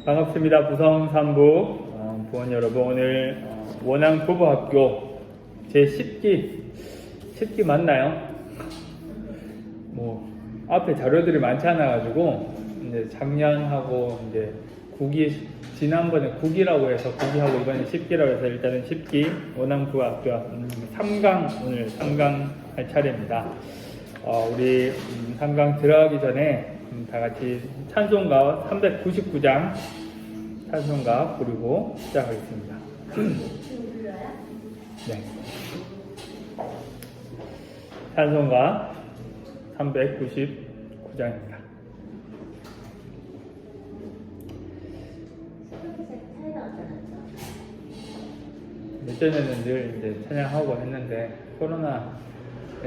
반갑습니다. 부성3부 부원 여러분, 오늘 원앙부부학교 제10기 맞나요? 뭐 앞에 자료들이 많지 않아가지고 이제 작년하고 이제 9기, 지난번에 9기라고 해서 9기하고 이번에 10기라고 해서 일단은 10기 원앙부부학교 3강, 오늘 3강 할 차례입니다. 우리 3강 들어가기 전에 다 같이 찬송가 399장 찬송가 부르고 시작하겠습니다. 네. 찬송가 399장입니다. 예전에는 늘 이제 찬양하고 했는데 코로나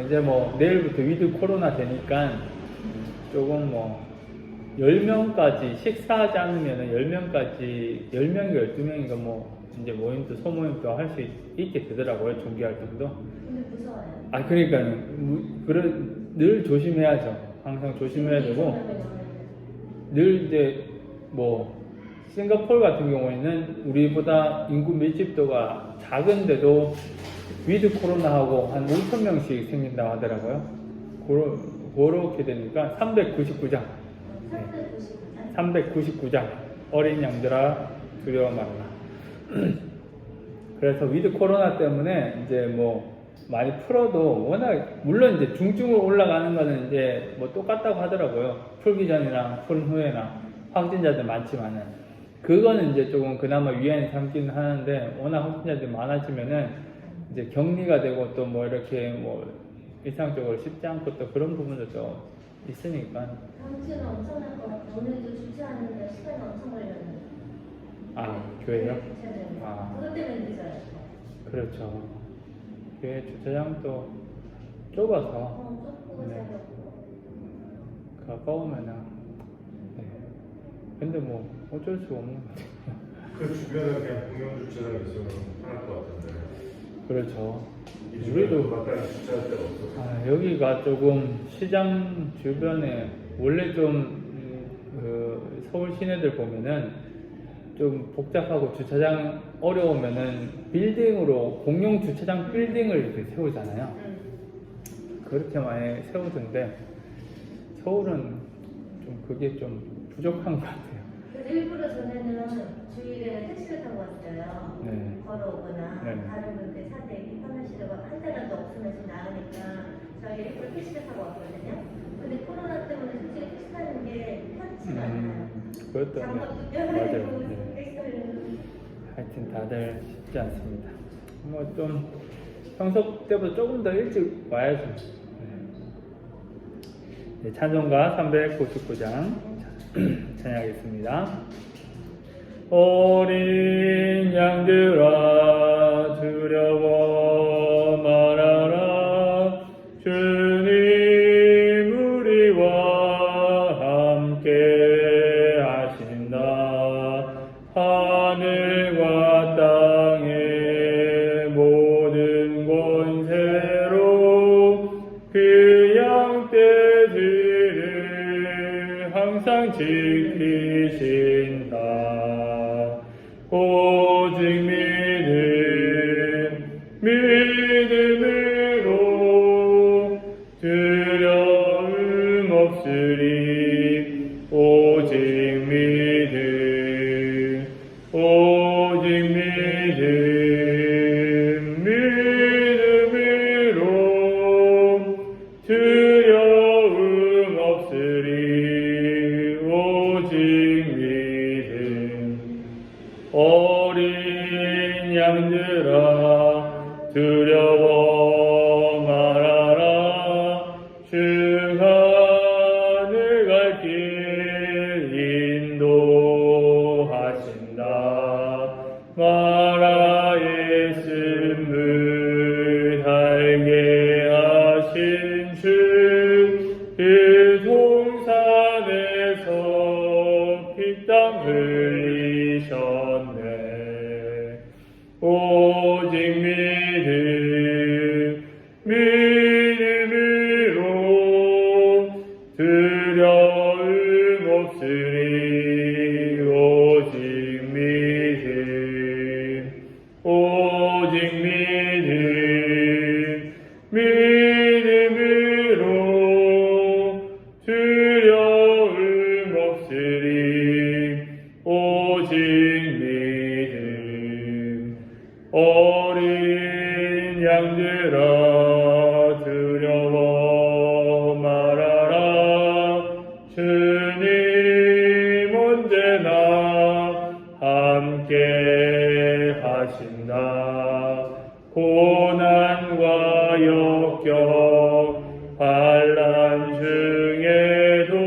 이제 뭐 내일부터 위드 코로나 되니까 조금 뭐 10명까지 식사하지 않으면 10명까지 10명인가 12명인가 뭐 이제 모임도 소모임도 할 수 있게 되더라고요. 종교 활동도. 근데 무서워요. 그러니까 늘 조심해야죠. 항상 조심해야 되고 늘 이제 뭐 싱가포르 같은 경우에는 우리보다 인구 밀집도가 작은데도 위드 코로나하고 한 5,000명씩 생긴다고 하더라고요. 그렇게 되니까 399장. 399장. 어린 양들아 두려워 말라. 그래서 위드 코로나 때문에 이제 뭐 많이 풀어도 워낙 물론 이제 중증으로 올라가는 거는 이제 뭐 똑같다고 하더라고요. 풀기 전이나 풀 후에나 확진자들 많지만은 그거는 이제 조금 그나마 위안이 삼기는 하는데 워낙 확진자들이 많아지면은 이제 격리가 되고 또 뭐 이렇게 뭐 일상적으로 쉽지 않고 또 그런 부분도 좀 있으니까. 다음 주는 엄청날 것 같아요. 오늘도 주차하는데 시간이 엄청 걸렸는데. 교회요? 주차장. 그것 때문에 늦어요. 그렇죠. 교회 주차장도 좁아서. 좁고 네. 작았고. 가까우면은. 네. 근데 뭐 어쩔 수 없는 것 같아요. 그 주변에 그냥 공영 주차장이 있으면 편할 것 같은데. 그렇죠. 우리도 마땅히 주차할 데가 없어서. 여기가 조금 시장 주변에 원래 좀 서울 시내들 보면은 좀 복잡하고 주차장 어려우면은 빌딩으로 공용 주차장 빌딩을 이렇게 세우잖아요. 그렇게 많이 세우던데 서울은 좀 그게 좀 부족한 것 같아요. 그래서 일부러 전에는 주일에 택시를 타고 왔어요. 네. 걸어오거나 네. 다른 분들 차 대기 편하시려고 한 대라도 없으면 좀 나으니까 저희 일부러 택시를 타고 왔거든요. 근데 코로나 때문에 솔직히 택시 타는 게 편치가 않아요. 그것도 장갑도 맞아요. 껴가지고 네. 택시를 하여튼 다들 쉽지 않습니다. 뭐 좀 평소 때보다 조금 더 일찍 와야죠. 네, 찬송가 399장 찬양하겠습니다. 어린 양들아 두려워 말아라. 주님 우리와 함께 하신다. 하늘과 땅의 모든 권세로 그 양떼들을 항상 지키신다. 오직 믿음으로 두려움 없으리. 오직 믿음으로 두려움 없으리. 오직 믿음. 어린 양들아 두려워 말아라. 주가 늘 갈 길 인도하신다. 마라의 쓴물 달게 하신 주, 그 동산에서 피땀 흘리셨네. 오직 믿음으로 두려움 없으리. 오직 없으리 오직 믿음 어린 양들아 두려워 말아라 주님 언제나 함께 하신다 고난과 역경 환난 중에도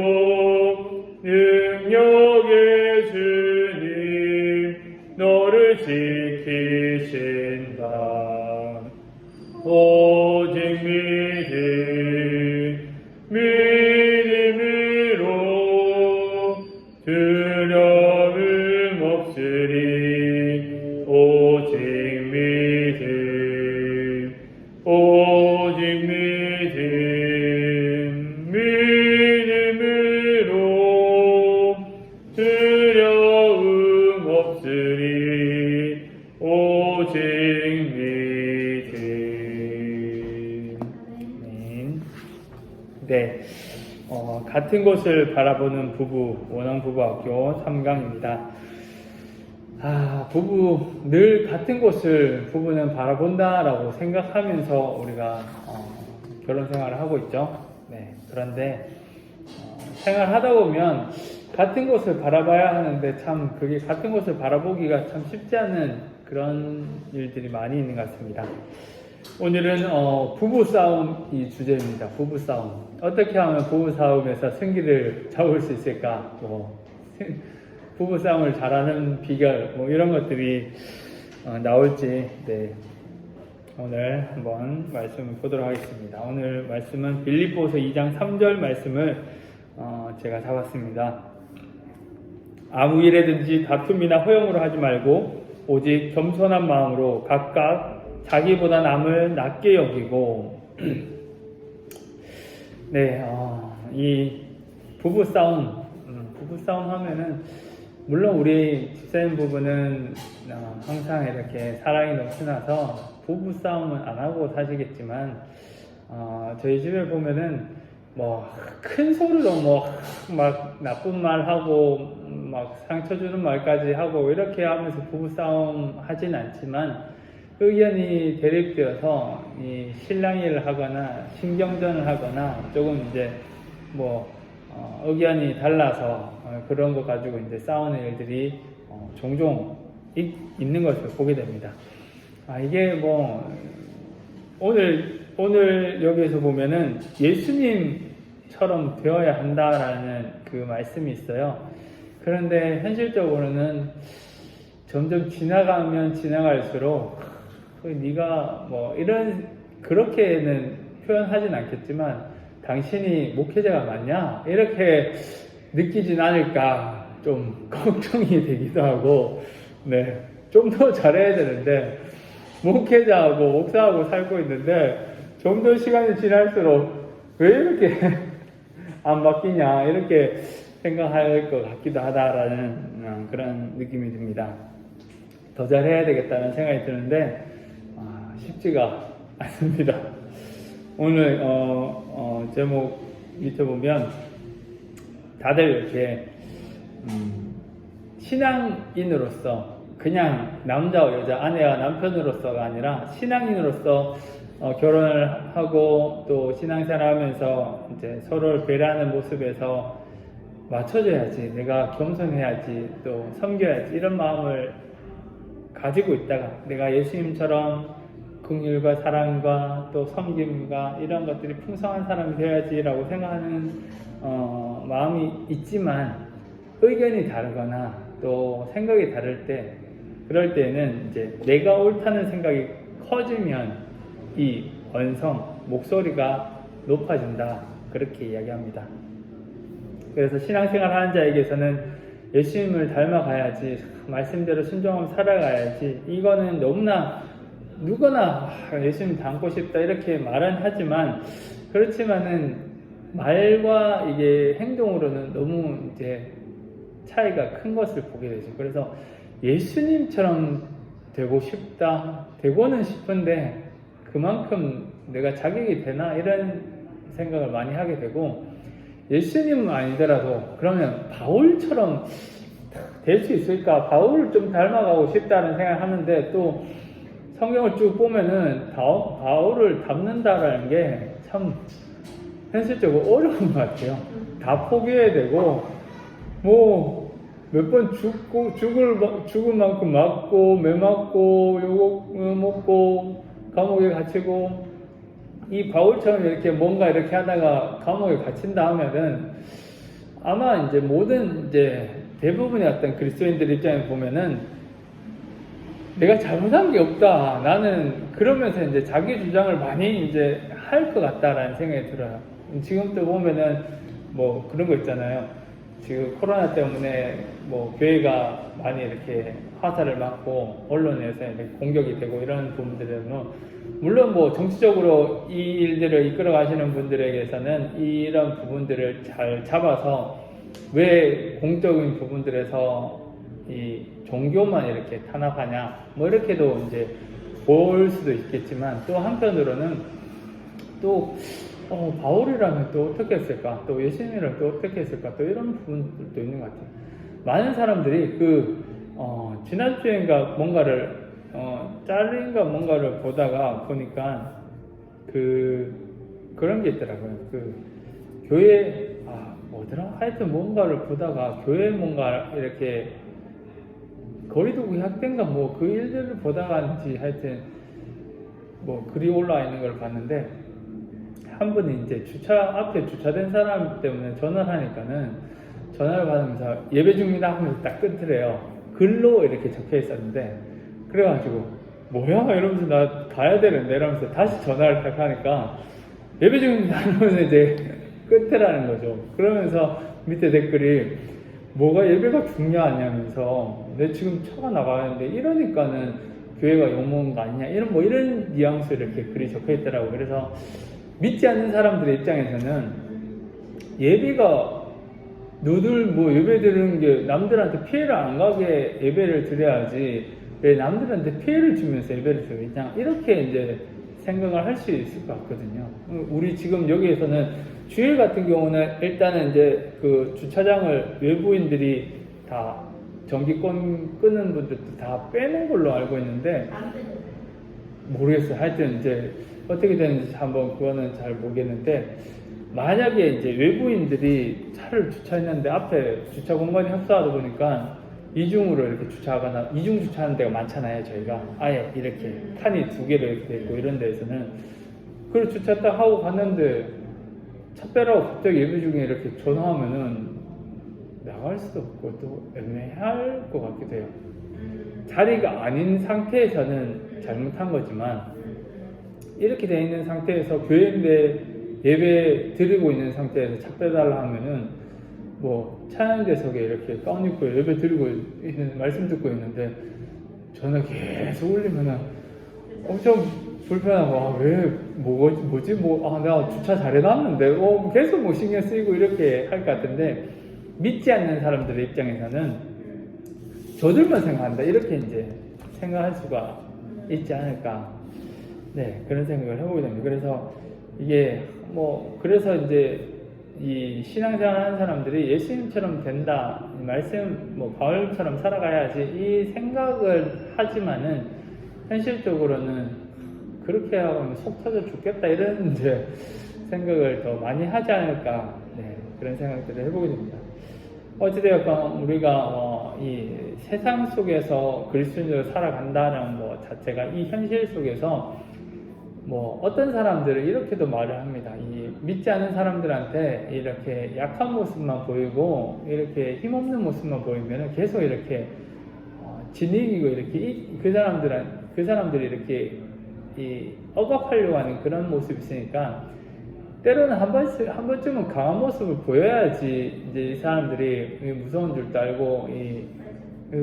능력의 주님 너를 지키신다 오직 믿음으로 두려움 없으리 오직 믿음 믿음으로 두려움 없으리 오직 믿음. 네, 같은 곳을 바라보는 부부 원앙부부학교 3강입니다. 부부 늘 같은 곳을 부부는 바라본다라고 생각하면서 우리가 결혼 생활을 하고 있죠. 네, 그런데 생활하다 보면 같은 곳을 바라봐야 하는데 참 그게 같은 곳을 바라보기가 참 쉽지 않은 그런 일들이 많이 있는 것 같습니다. 오늘은 부부 싸움이 주제입니다. 부부 싸움. 어떻게 하면 부부 싸움에서 승기를 잡을 수 있을까? 부부 싸움을 잘하는 비결 이런 것들이 나올지 오늘 한번 말씀을 보도록 하겠습니다. 오늘 말씀은 빌립보서 2장 3절 말씀을 제가 잡았습니다. 아무 일에든지 다툼이나 허용으로 하지 말고 오직 겸손한 마음으로 각각 자기보다 남을 낮게 여기고 이 부부싸움 하면은 물론 우리 집사님 부부는 항상 이렇게 사랑이 넘쳐나서 부부싸움은 안 하고 사시겠지만 저희 집에 보면은 큰 소리로 막 나쁜 말 하고 막 상처 주는 말까지 하고 이렇게 하면서 부부싸움 하진 않지만 의견이 대립되어서 이 실랑이를 하거나 신경전을 하거나 조금 이제 의견이 달라서 그런 거 가지고 이제 싸우는 일들이 종종 있는 것을 보게 됩니다. 이게 오늘 여기에서 보면은 예수님처럼 되어야 한다라는 그 말씀이 있어요. 그런데 현실적으로는 점점 지나가면 지나갈수록 네가 그렇게는 표현하진 않겠지만 당신이 목회자가 맞냐? 이렇게 느끼진 않을까 좀 걱정이 되기도 하고 좀 더 잘해야 되는데 목회자하고 목사하고 살고 있는데 좀 더 시간이 지날수록 왜 이렇게 안 바뀌냐 이렇게 생각할 것 같기도 하다라는 그런 느낌이 듭니다. 더 잘해야 되겠다는 생각이 드는데 쉽지가 않습니다. 오늘 제목 밑에 보면 다들 이렇게 신앙인으로서 그냥 남자와 여자, 아내와 남편으로서가 아니라 신앙인으로서 결혼을 하고 또 신앙생활 하면서 이제 서로를 배려하는 모습에서 맞춰줘야지, 내가 겸손해야지, 또 섬겨야지 이런 마음을 가지고 있다가 내가 예수님처럼 긍휼과 사랑과 또 섬김과 이런 것들이 풍성한 사람이 되어야지라고 생각하는 마음이 있지만 의견이 다르거나 또 생각이 다를 때 그럴 때는 이제 내가 옳다는 생각이 커지면 이 목소리가 높아진다 그렇게 이야기합니다. 그래서 신앙생활 하는 자에게서는 예수님을 닮아가야지, 말씀대로 순종하며 살아가야지, 이거는 너무나 누구나 예수님 닮고 싶다 이렇게 말은 하지만 그렇지만은 말과 이게 행동으로는 너무 이제 차이가 큰 것을 보게 되죠. 그래서 예수님처럼 되고 싶다, 되고는 싶은데 그만큼 내가 자격이 되나 이런 생각을 많이 하게 되고 예수님은 아니더라도 그러면 바울처럼 될 수 있을까? 바울을 좀 닮아가고 싶다는 생각을 하는데 또 성경을 쭉 보면은 바울을 닮는다라는 게 참 현실적으로 어려운 것 같아요. 다 포기해야 되고 뭐 몇 번 죽을 만큼 맞고 매 맞고 요거 먹고 감옥에 갇히고 이 바울처럼 이렇게 뭔가 이렇게 하다가 감옥에 갇힌다 하면은 아마 이제 모든 이제 대부분의 어떤 그리스도인들 입장에 보면은 내가 잘못한 게 없다. 나는 그러면서 이제 자기 주장을 많이 이제 할 것 같다라는 생각이 들어요. 지금도 보면은 뭐 그런 거 있잖아요. 지금 코로나 때문에 뭐 교회가 많이 이렇게 화살을 맞고 언론에서 이렇게 공격이 되고 이런 부분들은 물론 뭐 정치적으로 이 일들을 이끌어 가시는 분들에게서는 이런 부분들을 잘 잡아서 왜 공적인 부분들에서 이 종교만 이렇게 탄압하냐 뭐 이렇게도 이제 볼 수도 있겠지만 또 한편으로는 또 바울이라면 또 어떻게 했을까? 또 예수님이라면 또 어떻게 했을까? 또 이런 부분들도 있는 것 같아요. 많은 사람들이 지난주엔가 뭔가를, 짤인가 뭔가를 보다가 보니까 그런 게 있더라고요. 교회, 뭐더라? 하여튼 뭔가를 보다가 교회 뭔가 이렇게 거리두기 학대인가 뭐 그 일들을 보다가인지 하여튼 뭐 글이 올라와 있는 걸 봤는데 한 분이 이제 앞에 주차된 사람 때문에 전화를 하니까는 전화를 받으면서 예배 중이다 하면서 딱 끊더래요. 글로 이렇게 적혀 있었는데 그래가지고 뭐야 이러면서 나 가야 되는데 이러면서 다시 전화를 딱 하니까 예배 중입니다 하면서 이제 끊더라는 거죠. 그러면서 밑에 댓글이 뭐가 예배가 중요하냐면서 내 지금 차가 나가는데 이러니까는 교회가 욕먹은 거 아니냐 이런 뉘앙스 이렇게 글이 적혀 있더라고요. 그래서 믿지 않는 사람들의 입장에서는 예배가 뭐 예배 드리는 게 남들한테 피해를 안 가게 예배를 드려야지 왜 남들한테 피해를 주면서 예배를 드리냐 이렇게 이제 생각을 할 수 있을 것 같거든요. 우리 지금 여기에서는 주일 같은 경우는 일단은 이제 그 주차장을 외부인들이 다 전기권 끄는 분들도 다 빼는 걸로 알고 있는데 모르겠어요. 하여튼 이제 어떻게 되는지 한번 그거는 잘 모르겠는데 만약에 이제 외부인들이 차를 주차했는데 앞에 주차 공간이 협소하다 보니까 이중으로 이렇게 주차하거나 이중 주차하는 데가 많잖아요. 저희가 아예 이렇게 칸이 2개로 이렇게 돼 있고 이런 데에서는 그걸 주차 딱 하고 갔는데 차 빼라고 갑자기 예배 중에 이렇게 전화하면은 나갈 수도 없고 또 애매할 것 같기도 해요. 자리가 아닌 상태에서는 잘못한 거지만 이렇게 돼 있는 상태에서 교회인데 예배 드리고 있는 상태에서 차 빼달라 하면은 뭐 찬양대석에 이렇게 가운 입고 예배 드리고 있는 말씀 듣고 있는데 전화 계속 울리면은 엄청 불편하고 뭐지 내가 주차 잘해놨는데 계속 뭐 신경 쓰이고 이렇게 할 것 같은데 믿지 않는 사람들의 입장에서는 저들만 생각한다 이렇게 이제 생각할 수가 있지 않을까 그런 생각을 해보게 됩니다. 그래서 이게 그래서 이제 이 신앙생활 하는 사람들이 예수님처럼 된다 말씀 바울처럼 살아가야지 이 생각을 하지만은 현실적으로는 그렇게 하면 속 터져 죽겠다 이런 이제 생각을 더 많이 하지 않을까 그런 생각들을 해보게 됩니다. 어찌되었건 우리가 이 세상 속에서 그리스도인으로 살아간다는 자체가 이 현실 속에서 어떤 사람들은 이렇게도 말을 합니다. 이 믿지 않는 사람들한테 이렇게 약한 모습만 보이고 이렇게 힘없는 모습만 보이면 계속 이렇게 진이기고 이렇게 그 사람들이 이렇게 억압하려고 하는 그런 모습이 있으니까 때로는 한 번쯤은 강한 모습을 보여야지 이제 이 사람들이 무서운 줄도 알고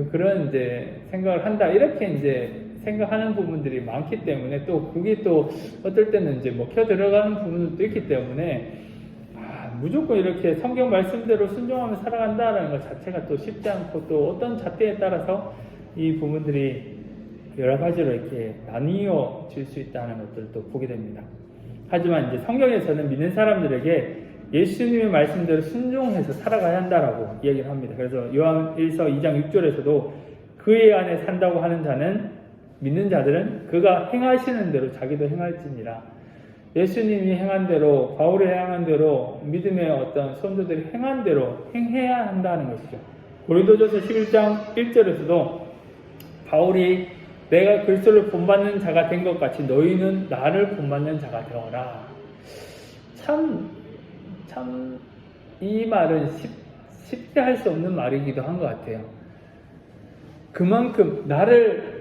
그런 이제 생각을 한다 이렇게 이제 생각하는 부분들이 많기 때문에 또 그게 또 어떨 때는 이제 먹혀 들어가는 부분도 있기 때문에 무조건 이렇게 성경 말씀대로 순종하며 살아간다라는 것 자체가 또 쉽지 않고 또 어떤 잣대에 따라서 이 부분들이 여러 가지로 이렇게 나뉘어질 수 있다는 것들을 또 보게 됩니다. 하지만 이제 성경에서는 믿는 사람들에게 예수님의 말씀대로 순종해서 살아가야 한다라고 이야기를 합니다. 그래서 요한 1서 2장 6절에서도 그의 안에 산다고 하는 자는 믿는 자들은 그가 행하시는 대로 자기도 행할지니라. 예수님이 행한 대로, 바울이 행한 대로, 믿음의 어떤 선조들이 행한 대로 행해야 한다는 것이죠. 고린도전서 11장 1절에서도 바울이 내가 그리스도를 본받는 자가 된 것 같이 너희는 나를 본받는 자가 되어라. 참 이 말은 쉽게 할 수 없는 말이기도 한 것 같아요. 그만큼 나를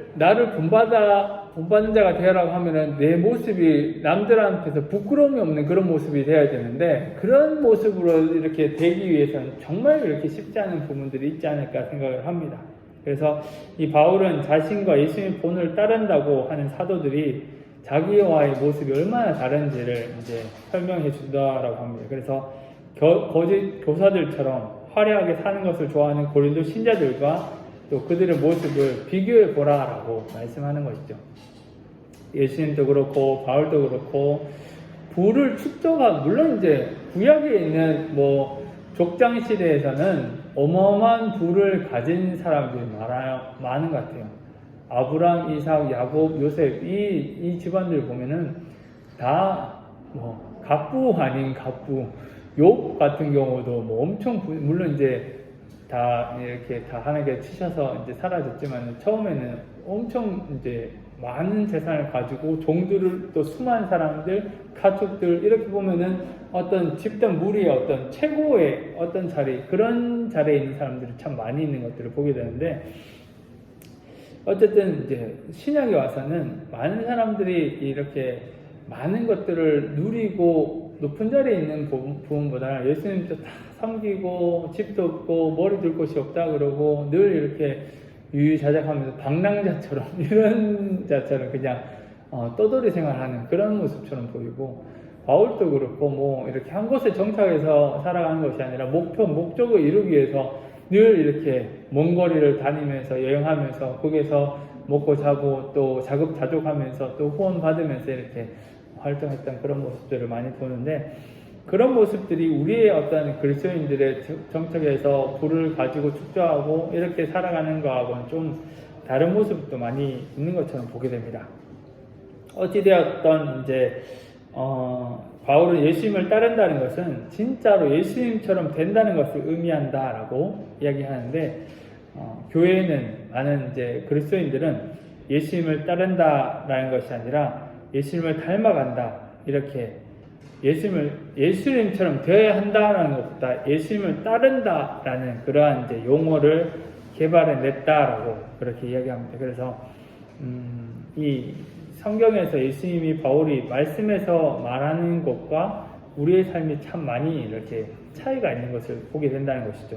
본받는 자가 되라고 하면은 내 모습이 남들한테서 부끄러움이 없는 그런 모습이 돼야 되는데, 그런 모습으로 이렇게 되기 위해서는 정말 이렇게 쉽지 않은 부분들이 있지 않을까 생각을 합니다. 그래서 이 바울은 자신과 예수님의 본을 따른다고 하는 사도들이 자기와의 모습이 얼마나 다른지를 이제 설명해 준다라고 합니다. 그래서 거짓 교사들처럼 화려하게 사는 것을 좋아하는 고린도 신자들과 또 그들의 모습을 비교해 보라라고 말씀하는 것이죠. 예수님도 그렇고 바울도 그렇고 부를 축도가, 물론 이제 구약에 있는 족장 시대에서는 어마어마한 부를 가진 사람들이 많은 것 같아요. 아브람, 이삭, 야곱, 요셉 이 집안들 보면은 다 갑부 아닌 갑부. 욥 같은 경우도 엄청 물론 이제 다 이렇게 다 하나님께 치셔서 이제 사라졌지만 처음에는 엄청 이제 많은 재산을 가지고 종들을 또 수많은 사람들, 가축들 이렇게 보면은 어떤 집단 무리의 어떤 최고의 어떤 자리, 그런 자리에 있는 사람들이 참 많이 있는 것들을 보게 되는데, 어쨌든 이제 신약에 와서는 많은 사람들이 이렇게 많은 것들을 누리고 높은 자리에 있는 부분보다 예수님도 다 섬기고 집도 없고 머리 둘 곳이 없다 그러고 늘 이렇게 유유자적하면서 방랑자처럼 이런 자처럼 그냥 떠돌이 생활하는 그런 모습처럼 보이고, 바울도 그렇고 이렇게 한 곳에 정착해서 살아가는 것이 아니라 목적을 이루기 위해서 늘 이렇게 먼 거리를 다니면서 여행하면서 거기에서 먹고 자고 또 자급자족하면서 또 후원 받으면서 이렇게 활동했던 그런 모습들을 많이 보는데, 그런 모습들이 우리의 어떤 그리스도인들의 정책에서 부를 가지고 축조하고 이렇게 살아가는 거하고는 좀 다른 모습도 많이 있는 것처럼 보게 됩니다. 어찌되었던 이제 바울은 예수님을 따른다는 것은 진짜로 예수님처럼 된다는 것을 의미한다라고 이야기하는데, 교회에는 많은 이제 그리스도인들은 예수님을 따른다라는 것이 아니라 예수님을 닮아간다, 이렇게 예수님처럼 되어야 한다라는 것보다 예수님을 따른다라는 그러한 이제 용어를 개발해냈다라고 그렇게 이야기합니다. 그래서 이 성경에서 예수님이 바울이 말씀에서 말하는 것과 우리의 삶이 참 많이 이렇게 차이가 있는 것을 보게 된다는 것이죠.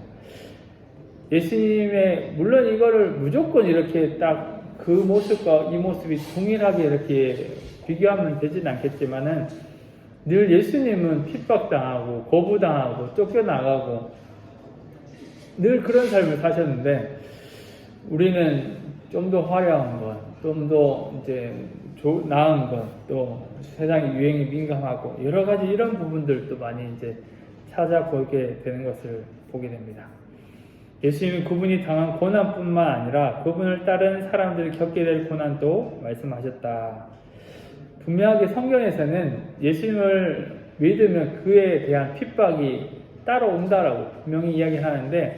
예수님의, 물론 이거를 무조건 이렇게 딱 그 모습과 이 모습이 동일하게 이렇게 비교하면 되진 않겠지만은, 늘 예수님은 핍박당하고 거부당하고 쫓겨나가고 늘 그런 삶을 사셨는데, 우리는 좀 더 화려한 것, 좀 더 이제 나은 것, 또 세상의 유행에 민감하고 여러 가지 이런 부분들도 많이 이제 찾아보게 되는 것을 보게 됩니다. 예수님은 그분이 당한 고난뿐만 아니라 그분을 따르는 사람들이 겪게 될 고난도 말씀하셨다. 분명하게 성경에서는 예수님을 믿으면 그에 대한 핍박이 따라온다라고 분명히 이야기하는데,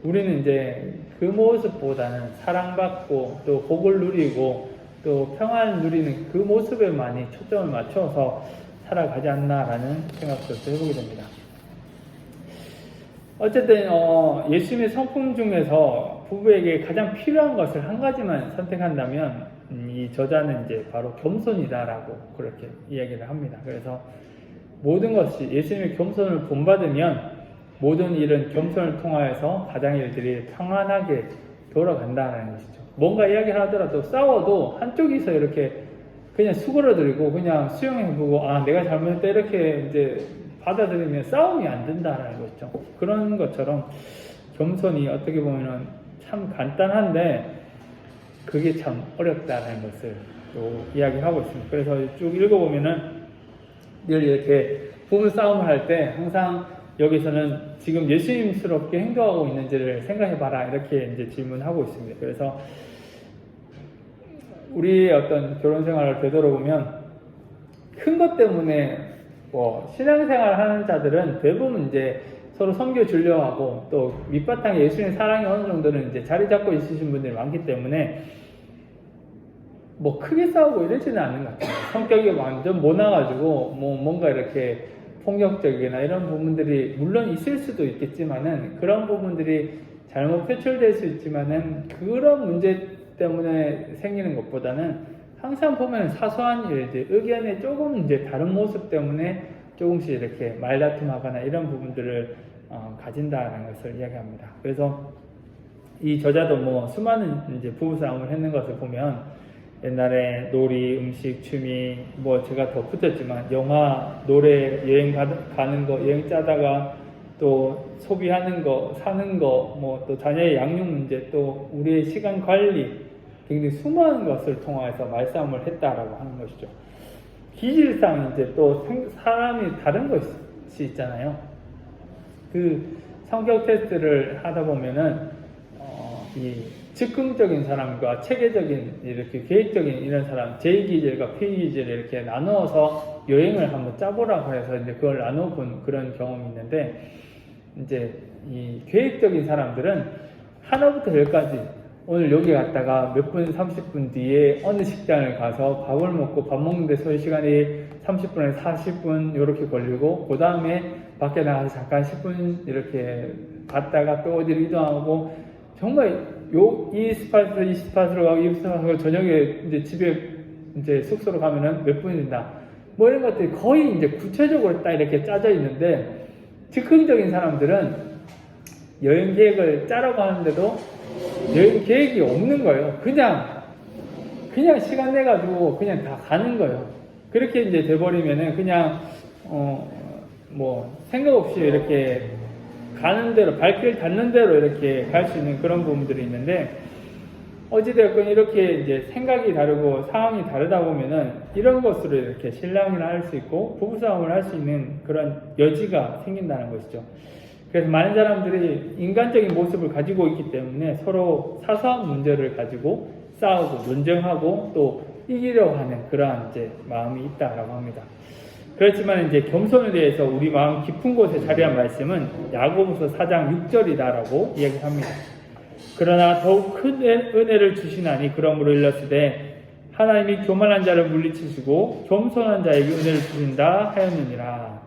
우리는 이제 그 모습보다는 사랑받고 또 복을 누리고 또 평안을 누리는 그 모습에 많이 초점을 맞춰서 살아가지 않나라는 생각도 해보게 됩니다. 어쨌든 예수님의 성품 중에서 부부에게 가장 필요한 것을 한 가지만 선택한다면 이 저자는 이제 바로 겸손이다라고 그렇게 이야기를 합니다. 그래서 모든 것이 예수님의 겸손을 본받으면 모든 일은 겸손을 통하여서 가장 일들이 평안하게 돌아간다는 것이죠. 뭔가 이야기를 하더라도 싸워도 한쪽이서 이렇게 그냥 수그러들고 그냥 수용해보고 내가 잘못했다 이렇게 이제 받아들이면 싸움이 안 된다는 거죠. 그런 것처럼 겸손이 어떻게 보면 참 간단한데 그게 참 어렵다는 것을 또 이야기하고 있습니다. 그래서 쭉 읽어보면은 늘 이렇게 부부 싸움을 할 때 항상 여기서는 지금 예수님스럽게 행동하고 있는지를 생각해봐라 이렇게 이제 질문하고 있습니다. 그래서 우리의 어떤 결혼 생활을 되돌아보면 큰 것 때문에 뭐 신앙생활 하는 자들은 대부분 이제 서로 섬겨주려 하고 또 밑바탕에 예수님의 사랑이 어느 정도는 이제 자리 잡고 있으신 분들이 많기 때문에 뭐 크게 싸우고 이러지는 않는 것 같아요. 성격이 완전 모나가지고 뭐 뭔가 이렇게 폭력적이나 이런 부분들이 물론 있을 수도 있겠지만은 그런 부분들이 잘못 표출될 수 있지만은 그런 문제 때문에 생기는 것보다는 항상 보면 사소한 일들, 의견의 조금 이제 다른 모습 때문에 조금씩 이렇게 말다툼하거나 이런 부분들을 가진다는 것을 이야기합니다. 그래서 이 저자도 뭐 수많은 이제 부부싸움을 했는 것을 보면 옛날에 놀이, 음식, 취미, 뭐 제가 더 붙였지만 영화, 노래, 여행 가는 거, 여행 짜다가 또 소비하는 거, 사는 거, 뭐 또 자녀의 양육 문제, 또 우리의 시간 관리, 굉장히 수많은 것을 통해서 말싸움을 했다라고 하는 것이죠. 기질상 이제 또 사람이 다른 것이 있잖아요. 그 성격 테스트를 하다 보면은 이 즉흥적인 사람과 체계적인 이렇게 계획적인 이런 사람, 제2기질과 P기질 이렇게 나누어서 여행을 한번 짜보라고 해서 이제 그걸 나눠본 그런 경험이 있는데 이제 이 계획적인 사람들은 하나부터 열까지 오늘 여기 갔다가 몇 분, 30분 뒤에 어느 식당을 가서 밥을 먹고 밥 먹는데 소요 시간이 30분에서 40분 이렇게 걸리고 그 다음에 밖에 나가서 잠깐 10분 이렇게 갔다가 또 어디로 이동하고 정말 이 스팟에서 이 스팟으로 가고 이 스팟으로 저녁에 이제 집에 이제 숙소로 가면은 몇 분이 된다. 뭐 이런 것들이 거의 이제 구체적으로 딱 이렇게 짜져 있는데 즉흥적인 사람들은 여행 계획을 짜라고 하는데도 여행 계획이 없는 거예요. 그냥 시간 내가지고 그냥 다 가는 거예요. 그렇게 이제 돼버리면은 그냥 뭐 생각 없이 이렇게 가는 대로 발길 닿는 대로 이렇게 갈 수 있는 그런 부분들이 있는데 어찌되었건 이렇게 이제 생각이 다르고 상황이 다르다 보면은 이런 것으로 이렇게 신랑이나 할 수 있고 부부싸움을 할 수 있는 그런 여지가 생긴다는 것이죠. 그래서 많은 사람들이 인간적인 모습을 가지고 있기 때문에 서로 사소한 문제를 가지고 싸우고 논쟁하고 또 이기려고 하는 그러한 이제 마음이 있다라고 합니다. 그렇지만 이제 겸손에 대해서 우리 마음 깊은 곳에 자리한 말씀은 야고보서 4장 6절이다라고 이야기합니다. 그러나 더욱 큰 은혜를 주시나니 그러므로 일렀으되 하나님이 교만한 자를 물리치시고 겸손한 자에게 은혜를 주신다 하였느니라.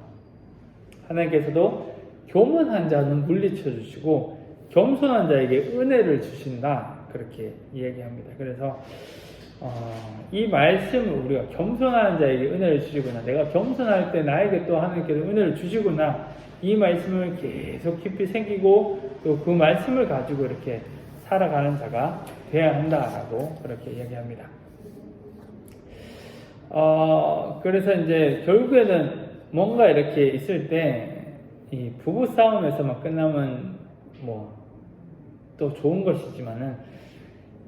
하나님께서도 교만한 자는 물리쳐 주시고 겸손한 자에게 은혜를 주신다 그렇게 이야기합니다. 그래서 이 말씀을 우리가 겸손한 자에게 은혜를 주시구나, 내가 겸손할 때 나에게 또 하나님께서 은혜를 주시구나, 이 말씀을 계속 깊이 새기고 또 그 말씀을 가지고 이렇게 살아가는 자가 되어야 한다라고 그렇게 이야기합니다. 그래서 이제 결국에는 뭔가 이렇게 있을 때 이 부부 싸움에서만 끝나면 뭐 또 좋은 것이지만은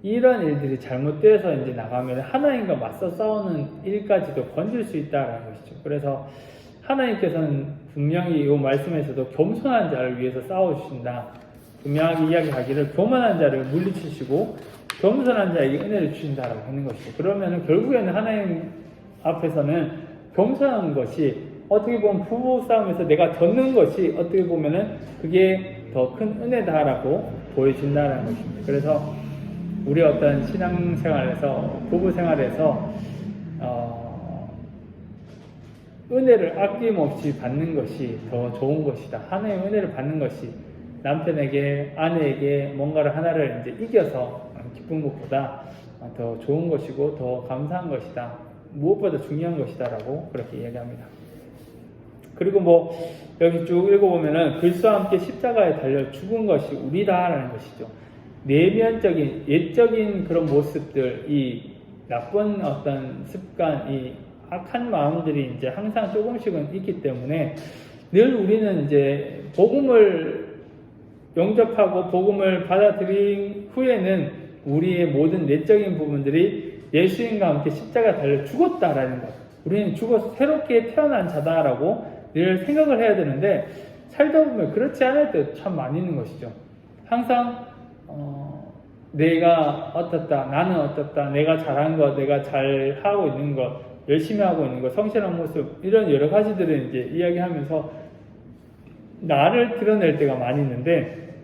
이런 일들이 잘못돼서 이제 나가면 하나님과 맞서 싸우는 일까지도 건질 수 있다라는 것이죠. 그래서 하나님께서는 분명히 이 말씀에서도 겸손한 자를 위해서 싸워주신다, 분명하게 이야기하기를 교만한 자를 물리치시고 겸손한 자에게 은혜를 주신다라고 하는 것이죠. 그러면은 결국에는 하나님 앞에서는 겸손한 것이 어떻게 보면 부부 싸움에서 내가 졌는 것이 어떻게 보면은 그게 더 큰 은혜다라고 보여진다는 것입니다. 그래서 우리 어떤 신앙생활에서 부부 생활에서 은혜를 아낌없이 받는 것이 더 좋은 것이다. 하나님의 은혜를 받는 것이 남편에게, 아내에게 뭔가를 하나를 이제 이겨서 기쁜 것보다 더 좋은 것이고 더 감사한 것이다. 무엇보다 중요한 것이다라고 그렇게 이야기합니다. 그리고 뭐 여기 쭉 읽어보면은 그리스도와 함께 십자가에 달려 죽은 것이 우리다라는 것이죠. 내면적인 옛적인 그런 모습들, 이 나쁜 어떤 습관, 이 악한 마음들이 이제 항상 조금씩은 있기 때문에 늘 우리는 이제 복음을 영접하고 복음을 받아들인 후에는 우리의 모든 내적인 부분들이 예수님과 함께 십자가에 달려 죽었다라는 것. 우리는 죽어서 새롭게 태어난 자다라고 늘 생각을 해야 되는데 살다 보면 그렇지 않을 때 참 많이 있는 것이죠. 항상 내가 어떻다, 나는 어떻다, 내가 잘한 것, 내가 잘 하고 있는 것, 열심히 하고 있는 것, 성실한 모습 이런 여러 가지들을 이제 이야기하면서 나를 드러낼 때가 많이 있는데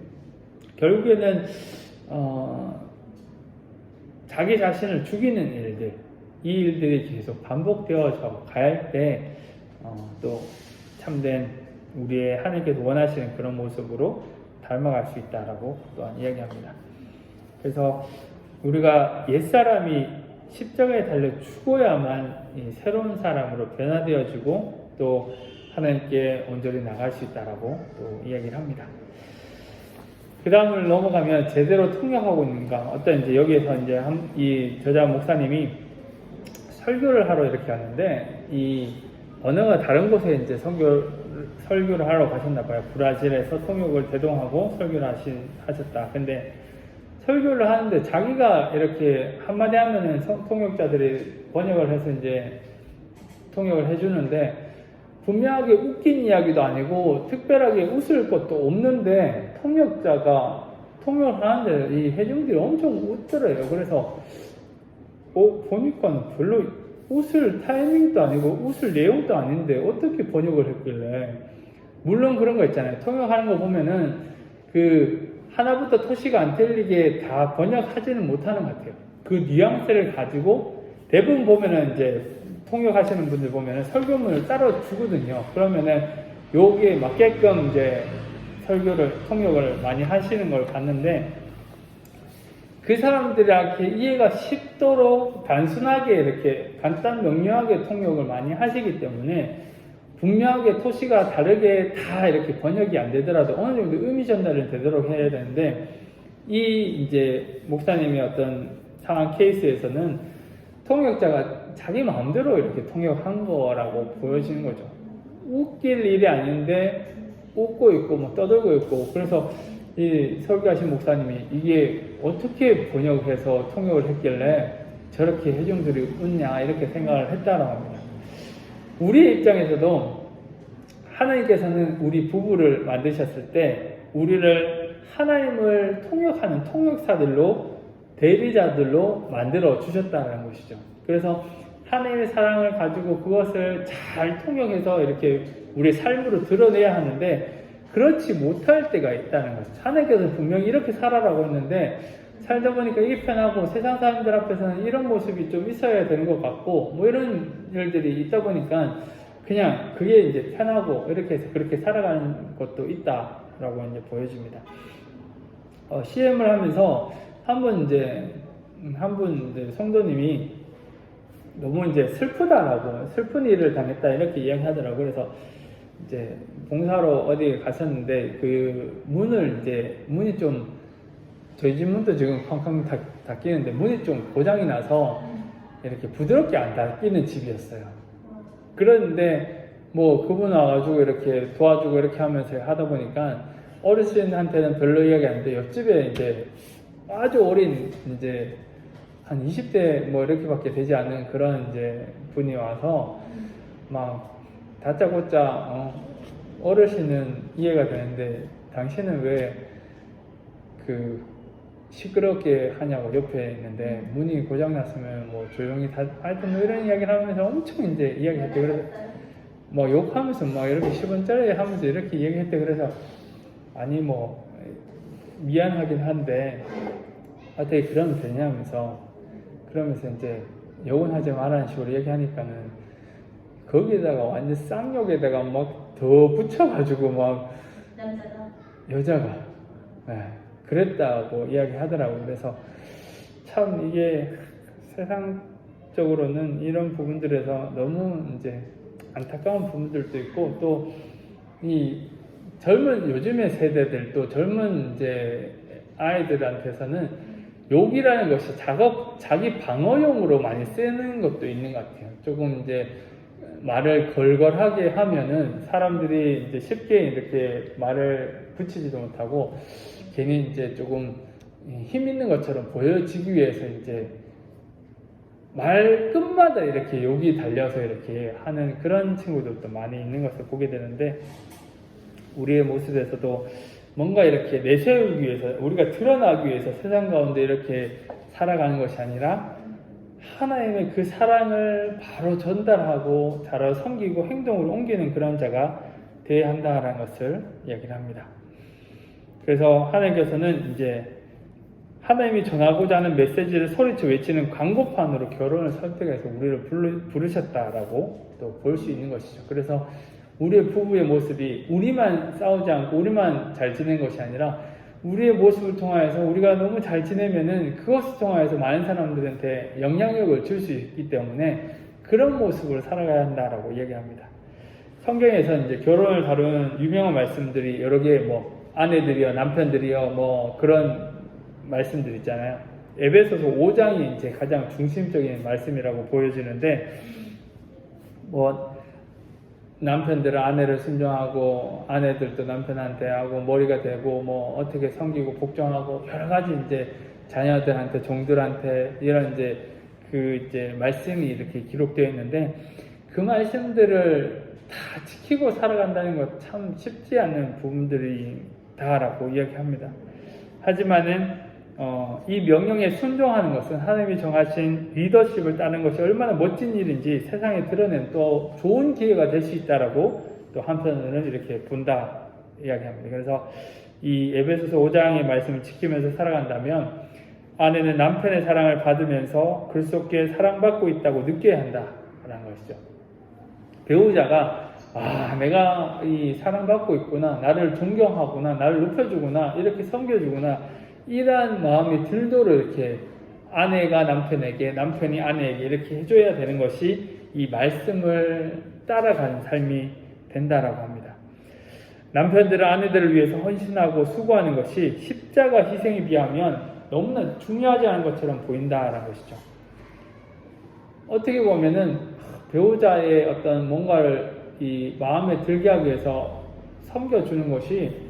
결국에는 자기 자신을 죽이는 일들, 이 일들이 계속 반복되어서 갈 때 또 참된 우리의 하나님께서 원하시는 그런 모습으로 닮아갈 수 있다라고 또한 이야기합니다. 그래서 우리가 옛사람이 십자가에 달려 죽어야만 이 새로운 사람으로 변화되어지고 또 하나님께 온전히 나갈 수 있다라고 또 이야기를 합니다. 그 다음을 넘어가면 제대로 통역하고 있는가. 어떤 이제 여기에서 이제 이 저자 목사님이 설교를 하러 이렇게 왔는데 이 언어가 다른 곳에 이제 설교를 하러 가셨나 봐요. 브라질에서 통역을 대동하고 설교를 하셨다. 근데 설교를 하는데 자기가 이렇게 한마디 하면은 통역자들이 번역을 해서 이제 통역을 해주는데 분명하게 웃긴 이야기도 아니고 특별하게 웃을 것도 없는데 통역자가 통역을 하는데 이 회중들이 엄청 웃더래요. 그래서 보니까 별로 웃을 타이밍도 아니고 웃을 내용도 아닌데 어떻게 번역을 했길래. 물론 그런 거 있잖아요. 통역하는 거 보면은 그 하나부터 토시가 안 틀리게 다 번역하지는 못하는 것 같아요. 그 뉘앙스를 가지고 대부분 보면은 이제 통역하시는 분들 보면은 설교문을 따로 주거든요. 그러면은 여기에 맞게끔 이제 통역을 많이 하시는 걸 봤는데 그 사람들한테 이해가 쉽도록 단순하게 이렇게 간단 명료하게 통역을 많이 하시기 때문에 분명하게 토시가 다르게 다 이렇게 번역이 안 되더라도 어느 정도 의미 전달은 되도록 해야 되는데 이 이제 목사님의 어떤 상황 케이스에서는 통역자가 자기 마음대로 이렇게 통역한 거라고 보여지는 거죠. 웃길 일이 아닌데 웃고 있고 뭐 떠들고 있고 그래서 이 설교하신 목사님이 이게 어떻게 번역해서 통역을 했길래 저렇게 회중들이 웃냐 이렇게 생각을 했다라고 합니다. 우리의 입장에서도 하나님께서는 우리 부부를 만드셨을 때 우리를 하나님을 통역하는 통역사들로 대리자들로 만들어 주셨다는 것이죠. 그래서 하나님의 사랑을 가지고 그것을 잘 통역해서 이렇게 우리의 삶으로 드러내야 하는데 그렇지 못할 때가 있다는 것이죠. 하나님께서는 분명히 이렇게 살아라고 했는데 살다 보니까 이게 편하고 세상 사람들 앞에서는 이런 모습이 좀 있어야 되는 것 같고 뭐 이런 일들이 있다 보니까 그냥 그게 이제 편하고 이렇게 해서 그렇게 살아가는 것도 있다라고 이제 보여집니다. CM을 하면서 한 분 이제 성도님이 너무 이제 슬프다라고 슬픈 일을 당했다 이렇게 이야기하더라고요. 그래서 이제 봉사로 어디 갔었는데 그 문이 좀 저희 집 문도 지금 쾅쾅 닫히는데 문이 좀 고장이 나서 이렇게 부드럽게 안 닫히는 집이었어요. 그런데 뭐 그분 와가지고 이렇게 도와주고 이렇게 하면서 하다 보니까 어르신한테는 별로 이야기 안 돼. 옆집에 이제 아주 어린 이제 한 20대 뭐 이렇게밖에 되지 않는 그런 이제 분이 와서 막 다짜고짜 어르신은 이해가 되는데 당신은 왜 그 시끄럽게 하냐고 옆에 있는데 문이 고장났으면 뭐 조용히 하여튼 뭐 이런 이야기를 하면서 엄청 이제 이야기했대. 그래서 뭐 욕하면서 막 이렇게 10원짜리 하면서 이렇게 얘기했대. 그래서 아니 뭐 미안하긴 한데 어떻게 그러면 되냐면서 그러면서 이제 욕은 하지 말라는 식으로 얘기하니까는 거기에다가 완전 쌍욕에다가 막 더 붙여가지고 막 여자가 네, 그랬다고 이야기하더라고요. 그래서 참 이게 세상적으로는 이런 부분들에서 너무 이제 안타까운 부분들도 있고 또 이 젊은 요즘의 세대들 또 젊은 이제 아이들한테서는 욕이라는 것이 자기 방어용으로 많이 쓰는 것도 있는 것 같아요. 조금 이제 말을 걸걸하게 하면은 사람들이 이제 쉽게 이렇게 말을 붙이지도 못하고 괜히 이제 조금 힘 있는 것처럼 보여지기 위해서 이제 말 끝마다 이렇게 욕이 달려서 이렇게 하는 그런 친구들도 많이 있는 것을 보게 되는데, 우리의 모습에서도 뭔가 이렇게 내세우기 위해서, 우리가 드러나기 위해서 세상 가운데 이렇게 살아가는 것이 아니라 하나님의 그 사랑을 바로 전달하고 바로 섬기고 행동으로 옮기는 그런 자가 되어야 한다는 것을 이야기를 합니다. 그래서 하나님께서는 이제 하나님이 전하고자 하는 메시지를 소리쳐 외치는 광고판으로 결혼을 선택해서 우리를 부르셨다라고 또 볼 수 있는 것이죠. 그래서 우리의 부부의 모습이 우리만 싸우지 않고 우리만 잘 지내는 것이 아니라 우리의 모습을 통하여서 우리가 너무 잘 지내면은 그것을 통하여서 많은 사람들한테 영향력을 줄 수 있기 때문에 그런 모습으로 살아가야 한다라고 얘기합니다. 성경에서 이제 결혼을 다루는 유명한 말씀들이 여러 개, 뭐 아내들이여 남편들이여 뭐 그런 말씀들 있잖아요. 에베소서 5장이 이제 가장 중심적인 말씀이라고 보여지는데, 뭐 남편들은 아내를 순종하고 아내들도 남편한테 하고 머리가 되고 뭐 어떻게 섬기고 복종하고 여러 가지 이제 자녀들한테 종들한테 이런 이제 말씀이 이렇게 기록되어 있는데, 그 말씀들을 다 지키고 살아간다는 것 참 쉽지 않은 부분들이다라고 이야기합니다. 하지만은 이 명령에 순종하는 것은 하나님이 정하신 리더십을 따르는 것이 얼마나 멋진 일인지 세상에 드러낸 또 좋은 기회가 될 수 있다라고 또 한편으로는 이렇게 본다 이야기합니다. 그래서 이 에베소서 5장의 말씀을 지키면서 살아간다면 아내는 남편의 사랑을 받으면서 그리스도께 사랑받고 있다고 느껴야 한다라는 것이죠. 배우자가 내가 이 사랑받고 있구나, 나를 존경하구나, 나를 높여주구나, 이렇게 섬겨주구나, 이러한 마음이 들도록 이렇게 아내가 남편에게, 남편이 아내에게 이렇게 해줘야 되는 것이 이 말씀을 따라가는 삶이 된다라고 합니다. 남편들은 아내들을 위해서 헌신하고 수고하는 것이 십자가 희생에 비하면 너무나 중요하지 않은 것처럼 보인다라는 것이죠. 어떻게 보면은 배우자의 어떤 뭔가를 이 마음에 들게 하기 위해서 섬겨주는 것이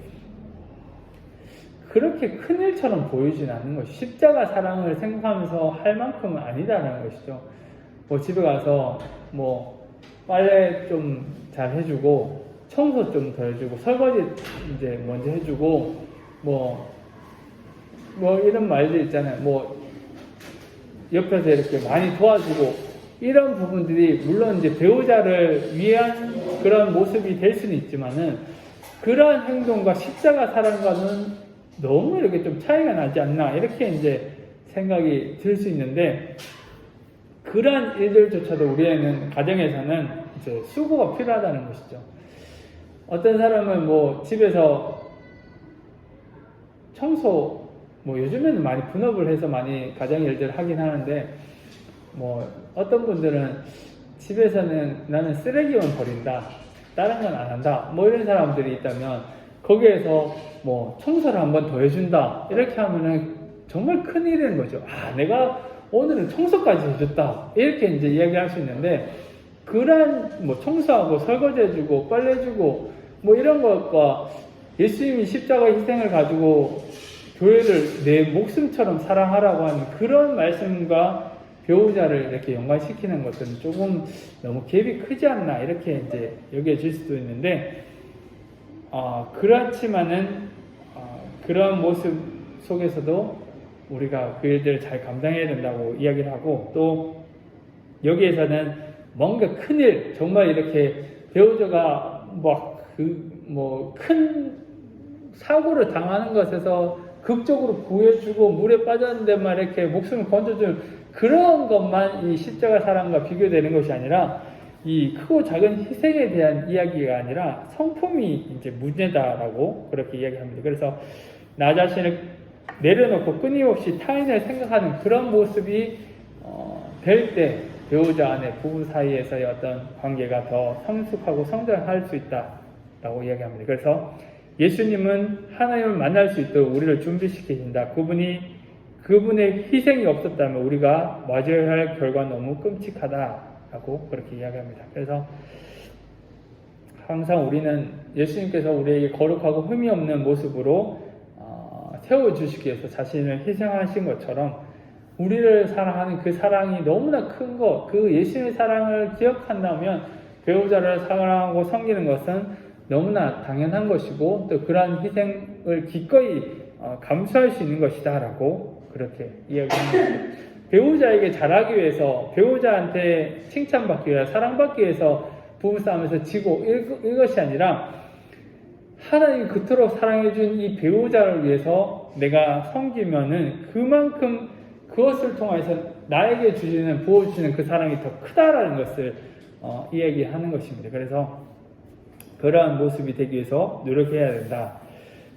그렇게 큰 일처럼 보이진 않는 것이, 십자가 사랑을 생각하면서 할 만큼은 아니다라는 것이죠. 뭐 집에 가서 뭐 빨래 좀 잘 해주고 청소 좀 더 해주고 설거지 이제 먼저 해주고 뭐 이런 말들 있잖아요. 뭐 옆에서 이렇게 많이 도와주고, 이런 부분들이 물론 이제 배우자를 위한 그런 모습이 될 수는 있지만은 그러한 행동과 십자가 사랑과는 너무 이렇게 좀 차이가 나지 않나, 이렇게 이제 생각이 들 수 있는데, 그러한 일들조차도 우리에는 가정에서는 이제 수고가 필요하다는 것이죠. 어떤 사람은 뭐 집에서 청소, 뭐 요즘에는 많이 분업을 해서 많이 가정 일들을 하긴 하는데, 뭐 어떤 분들은 집에서는 나는 쓰레기만 버린다, 다른 건 안 한다, 뭐 이런 사람들이 있다면 거기에서 뭐 청소를 한 번 더 해준다, 이렇게 하면은 정말 큰 일인 거죠. 내가 오늘은 청소까지 해줬다, 이렇게 이제 이야기할 수 있는데, 그런 뭐 청소하고 설거지 해주고 빨래 해주고 뭐 이런 것과 예수님이 십자가 희생을 가지고 교회를 내 목숨처럼 사랑하라고 하는 그런 말씀과 배우자를 이렇게 연관시키는 것은 조금 너무 갭이 크지 않나, 이렇게 이제 여겨질 수도 있는데, 그렇지만은 그런 모습 속에서도 우리가 그 일들을 잘 감당해야 된다고 이야기를 하고, 또 여기에서는 뭔가 큰일, 정말 이렇게 배우자가 큰 사고를 당하는 것에서 극적으로 구해주고 물에 빠졌는데만 이렇게 목숨을 건져주는 그런 것만 이 십자가 사랑과 비교되는 것이 아니라, 이 크고 작은 희생에 대한 이야기가 아니라 성품이 이제 문제다라고 그렇게 이야기합니다. 그래서 나 자신을 내려놓고 끊임없이 타인을 생각하는 그런 모습이 될 때 배우자 안에 부부 사이에서의 어떤 관계가 더 성숙하고 성장할 수 있다라고 이야기합니다. 그래서 예수님은 하나님을 만날 수 있도록 우리를 준비시키신다. 그분의 희생이 없었다면 우리가 맞아야 할 결과는 너무 끔찍하다라고 그렇게 이야기합니다. 그래서 항상 우리는 예수님께서 우리에게 거룩하고 흠이 없는 모습으로 세워주시기 위해서 자신을 희생하신 것처럼 우리를 사랑하는 그 사랑이 너무나 큰 거, 그 예수님의 사랑을 기억한다면 배우자를 사랑하고 섬기는 것은 너무나 당연한 것이고 또 그러한 희생을 기꺼이 감수할 수 있는 것이다 라고 그렇게 이야기합니다. 배우자에게 잘하기 위해서, 배우자한테 칭찬받기 위해서, 사랑받기 위해서 부부싸움에서 지고 이것이 아니라 하나님이 그토록 사랑해준 이 배우자를 위해서 내가 섬기면은 그만큼 그것을 통해서 나에게 주시는, 부어주시는 그 사랑이 더 크다라는 것을 이야기하는 것입니다. 그래서 그러한 모습이 되기 위해서 노력해야 된다.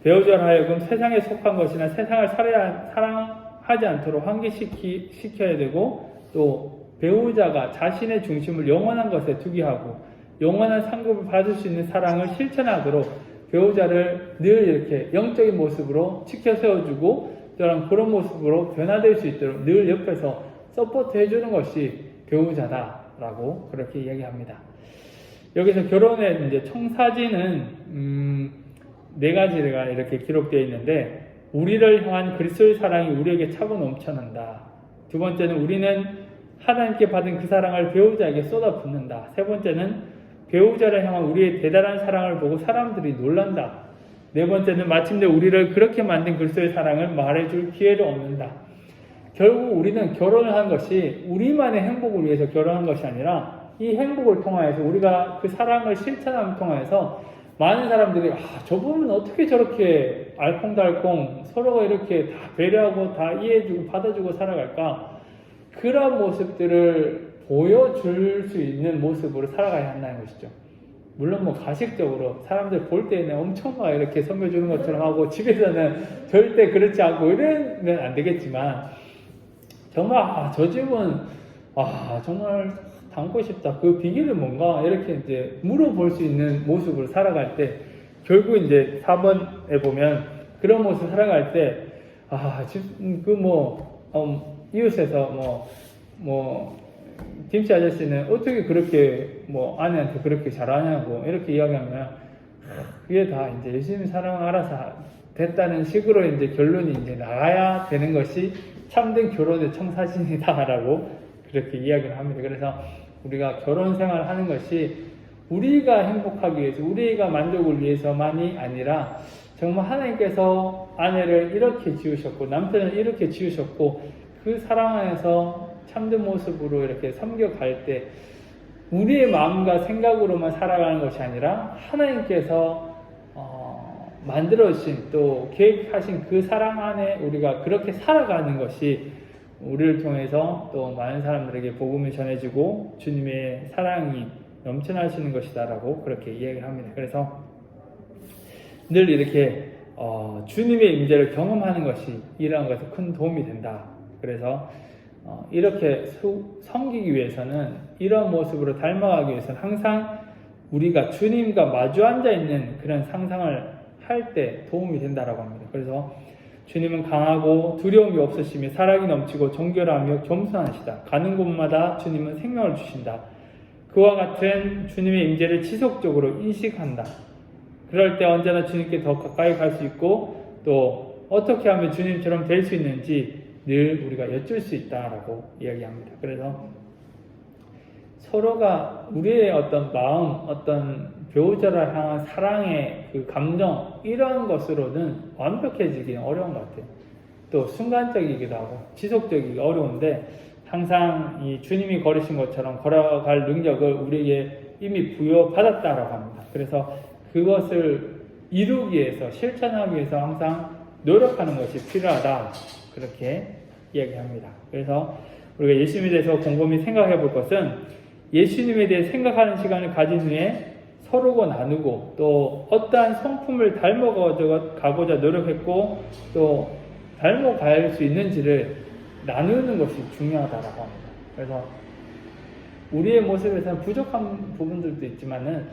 배우자를 하여금 세상에 속한 것이나 세상을 사랑하지 않도록 환기시켜야 되고, 또 배우자가 자신의 중심을 영원한 것에 두게 하고 영원한 상급을 받을 수 있는 사랑을 실천하도록 배우자를 늘 이렇게 영적인 모습으로 지켜 세워주고 또한 그런 모습으로 변화될 수 있도록 늘 옆에서 서포트 해주는 것이 배우자다라고 그렇게 이야기합니다. 여기서 결혼의 이제 청사진은 4가지가 이렇게 기록되어 있는데, 우리를 향한 그리스도의 사랑이 우리에게 차고 넘쳐난다. 두 번째는 우리는 하나님께 받은 그 사랑을 배우자에게 쏟아붓는다. 세 번째는 배우자를 향한 우리의 대단한 사랑을 보고 사람들이 놀란다. 네 번째는 마침내 우리를 그렇게 만든 그리스도의 사랑을 말해줄 기회를 얻는다. 결국 우리는 결혼을 한 것이 우리만의 행복을 위해서 결혼한 것이 아니라 이 행복을 통하여서 우리가 그 사랑을 실천함을 통하여서 많은 사람들이 저분은 어떻게 저렇게 알콩달콩 서로가 이렇게 다 배려하고 다 이해해주고 받아주고 살아갈까? 그런 모습들을 보여줄 수 있는 모습으로 살아가야 한다는 것이죠. 물론 뭐 가식적으로 사람들 볼 때는 엄청 막 이렇게 섬겨주는 것처럼 하고 집에서는 절대 그렇지 않고 이러면 안 되겠지만, 정말 저 집은 정말 닮고 싶다, 그 비결이 뭔가 이렇게 이제 물어볼 수 있는 모습으로 살아갈 때, 결국 이제 4번에 보면 그런 모습 살아갈 때 이웃에서 김씨 아저씨는 어떻게 그렇게 아내한테 그렇게 잘하냐고 이렇게 이야기하면 그게 다 이제 예수님 사랑을 알아서 됐다는 식으로 이제 결론이 이제 나와야 되는 것이 참된 결혼의 청사진이다라고 그렇게 이야기를 합니다. 그래서 우리가 결혼 생활을 하는 것이 우리가 행복하기 위해서, 우리가 만족을 위해서만이 아니라 정말 하나님께서 아내를 이렇게 지으셨고 남편을 이렇게 지으셨고 그 사랑 안에서 참된 모습으로 이렇게 섬겨갈 때 우리의 마음과 생각으로만 살아가는 것이 아니라 하나님께서 만들어주신 또 계획하신 그 사랑 안에 우리가 그렇게 살아가는 것이 우리를 통해서 또 많은 사람들에게 복음이 전해지고 주님의 사랑이 넘쳐나시는 것이다라고 그렇게 이야기를 합니다. 그래서 늘 이렇게 주님의 임재를 경험하는 것이 이러한 것에 큰 도움이 된다. 그래서 이렇게 섬기기 위해서는, 이런 모습으로 닮아가기 위해서는 항상 우리가 주님과 마주 앉아 있는 그런 상상을 할 때 도움이 된다라고 합니다. 그래서 주님은 강하고 두려움이 없으시며 사랑이 넘치고 정결하며 겸손하시다. 가는 곳마다 주님은 생명을 주신다. 그와 같은 주님의 임재를 지속적으로 인식한다. 그럴 때 언제나 주님께 더 가까이 갈 수 있고 또 어떻게 하면 주님처럼 될 수 있는지 늘 우리가 여쭐 수 있다라고 이야기합니다. 그래서 서로가 우리의 어떤 마음, 어떤 배우자를 향한 사랑의 그 감정, 이런 것으로는 완벽해지기는 어려운 것 같아요. 또 순간적이기도 하고 지속적이기 어려운데, 항상 이 주님이 걸으신 것처럼 걸어갈 능력을 우리에게 이미 부여받았다라고 합니다. 그래서 그것을 이루기 위해서, 실천하기 위해서 항상 노력하는 것이 필요하다, 그렇게 이야기합니다. 그래서 우리가 예수님에 대해서 곰곰이 생각해 볼 것은, 예수님에 대해 생각하는 시간을 가진 후에 서로가 나누고 또 어떠한 성품을 닮아가고자 노력했고 또 닮아갈 수 있는지를 나누는 것이 중요하다고 합니다. 그래서 우리의 모습에서는 부족한 부분들도 있지만은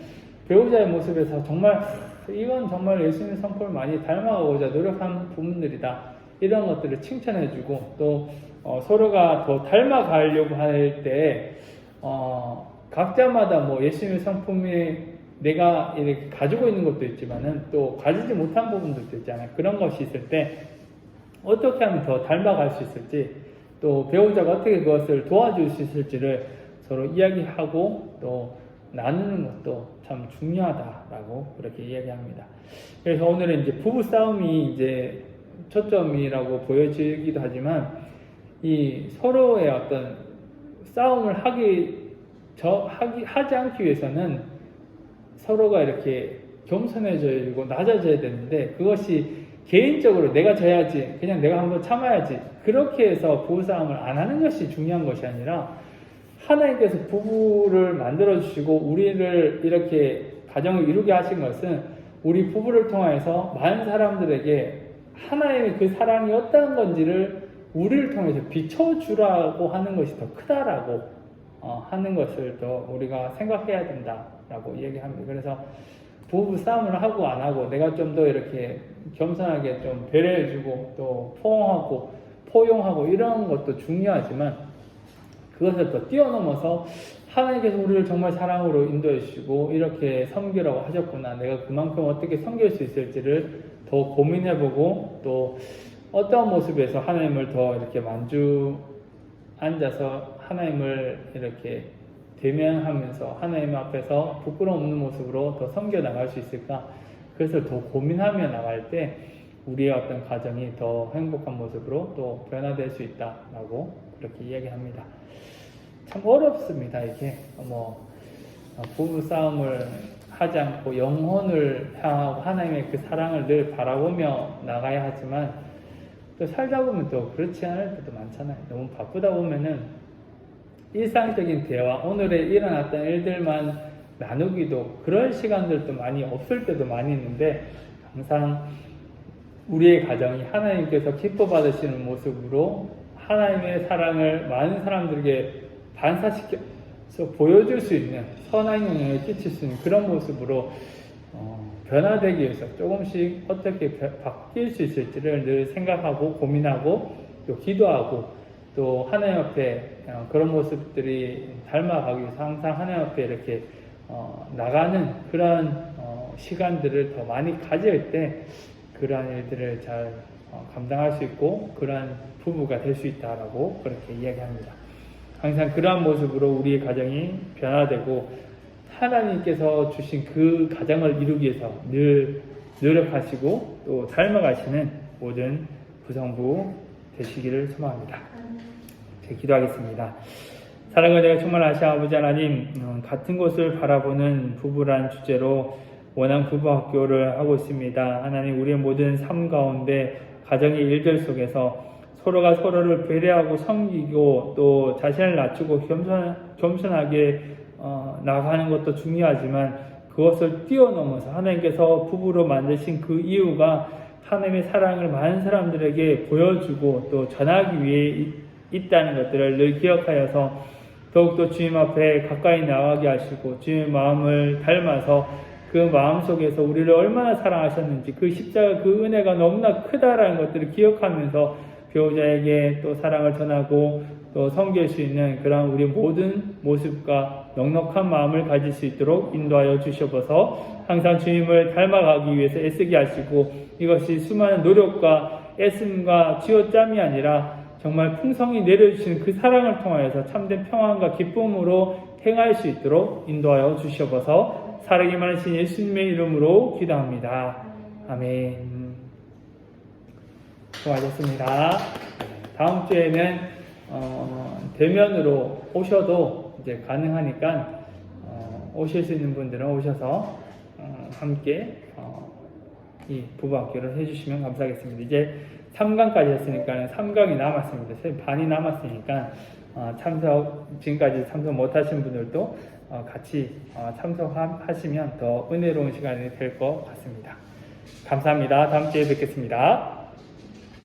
배우자의 모습에서 정말 이건 정말 예수님의 성품을 많이 닮아가고자 노력한 부분들이다, 이런 것들을 칭찬해주고 또 서로가 더 닮아가려고 할 때 각자마다 예수님의 성품이 내가 이렇게 가지고 있는 것도 있지만은 또 가지지 못한 부분들도 있잖아요. 그런 것이 있을 때 어떻게 하면 더 닮아갈 수 있을지 또 배우자가 어떻게 그것을 도와줄 수 있을지를 서로 이야기하고 또 나누는 것도 참 중요하다라고 그렇게 이야기합니다. 그래서 오늘은 이제 부부 싸움이 이제 초점이라고 보여지기도 하지만 이 서로의 어떤 싸움을 하지 않기 위해서는 서로가 이렇게 겸손해지고 낮아져야 되는데 그것이 개인적으로 내가 져야지, 그냥 내가 한번 참아야지, 그렇게 해서 부부싸움을 안 하는 것이 중요한 것이 아니라 하나님께서 부부를 만들어주시고 우리를 이렇게 가정을 이루게 하신 것은 우리 부부를 통해서 많은 사람들에게 하나님의 그 사랑이 어떤 건지를 우리를 통해서 비춰주라고 하는 것이 더 크다라고 하는 것을 더 우리가 생각해야 된다라고 얘기합니다. 그래서 부부 싸움을 하고 안 하고 내가 좀 더 이렇게 겸손하게 좀 배려해주고 또 포용하고 포용하고 이런 것도 중요하지만 그것을 더 뛰어넘어서 하나님께서 우리를 정말 사랑으로 인도해 주시고 이렇게 섬기라고 하셨구나, 내가 그만큼 어떻게 섬길 수 있을지를 더 고민해보고 또 어떤 모습에서 하나님을 더 이렇게 앉아서 하나님을 이렇게 대면하면서 하나님 앞에서 부끄러움 없는 모습으로 더 섬겨 나갈 수 있을까, 그것을 더 고민하며 나갈 때 우리의 어떤 가정이 더 행복한 모습으로 또 변화될 수 있다라고 그렇게 이야기합니다. 참 어렵습니다. 이게 부부 싸움을 하지 않고 영혼을 향하고 하나님의 그 사랑을 늘 바라보며 나가야 하지만 또 살다 보면 또 그렇지 않을 때도 많잖아요. 너무 바쁘다 보면은 일상적인 대화, 오늘에 일어났던 일들만 나누기도 그럴 시간들도 많이 없을 때도 많이 있는데 항상 우리의 가정이 하나님께서 기뻐 받으시는 모습으로 하나님의 사랑을 많은 사람들에게 반사시켜서 보여줄 수 있는, 선한 영향을 끼칠 수 있는 그런 모습으로 변화되기 위해서 조금씩 어떻게 바뀔 수 있을지를 늘 생각하고 고민하고 또 기도하고 또 하나님 앞에 그런 모습들이 닮아가기 위해서 항상 하나님 앞에 이렇게 나가는 그런 시간들을 더 많이 가질 때 그러한 일들을 잘 감당할 수 있고 그러한 부부가 될 수 있다라고 그렇게 이야기합니다. 항상 그러한 모습으로 우리의 가정이 변화되고 하나님께서 주신 그 가정을 이루기 위해서 늘 노력하시고 또 닮아가시는 모든 부성부 되시기를 소망합니다. 기도하겠습니다. 사랑을 내가 정말 아시아 아버지 하나님, 같은 곳을 바라보는 부부란 주제로 원한 부부학교를 하고 있습니다. 하나님, 우리의 모든 삶 가운데 가정의 일들 속에서 서로가 서로를 배려하고 섬기고 또 자신을 낮추고 겸손하게 나가는 것도 중요하지만 그것을 뛰어넘어서 하나님께서 부부로 만드신 그 이유가 하나님의 사랑을 많은 사람들에게 보여주고 또 전하기 위해 있다는 것들을 늘 기억하여서 더욱더 주님 앞에 가까이 나가게 하시고 주님의 마음을 닮아서 그 마음 속에서 우리를 얼마나 사랑하셨는지 그 십자가 그 은혜가 너무나 크다라는 것들을 기억하면서 배우자에게 또 사랑을 전하고 또 섬길 수 있는 그런 우리 모든 모습과 넉넉한 마음을 가질 수 있도록 인도하여 주셔서 항상 주님을 닮아가기 위해서 애쓰게 하시고 이것이 수많은 노력과 애씀과 쥐어짬이 아니라 정말 풍성히 내려주시는 그 사랑을 통하여서 참된 평안과 기쁨으로 행할 수 있도록 인도하여 주셔서 사랑이 많으신 예수님의 이름으로 기도합니다. 아멘. 수고하셨습니다. 다음 주에는 대면으로 오셔도 이제 가능하니까 오실 수 있는 분들은 오셔서 함께 이 부부학교를 해주시면 감사하겠습니다. 이제 3강까지 했으니까 3강이 남았습니다. 반이 남았으니까 지금까지 참석 못하신 분들도 같이 참석하시면 더 은혜로운 시간이 될 것 같습니다. 감사합니다. 다음 주에 뵙겠습니다.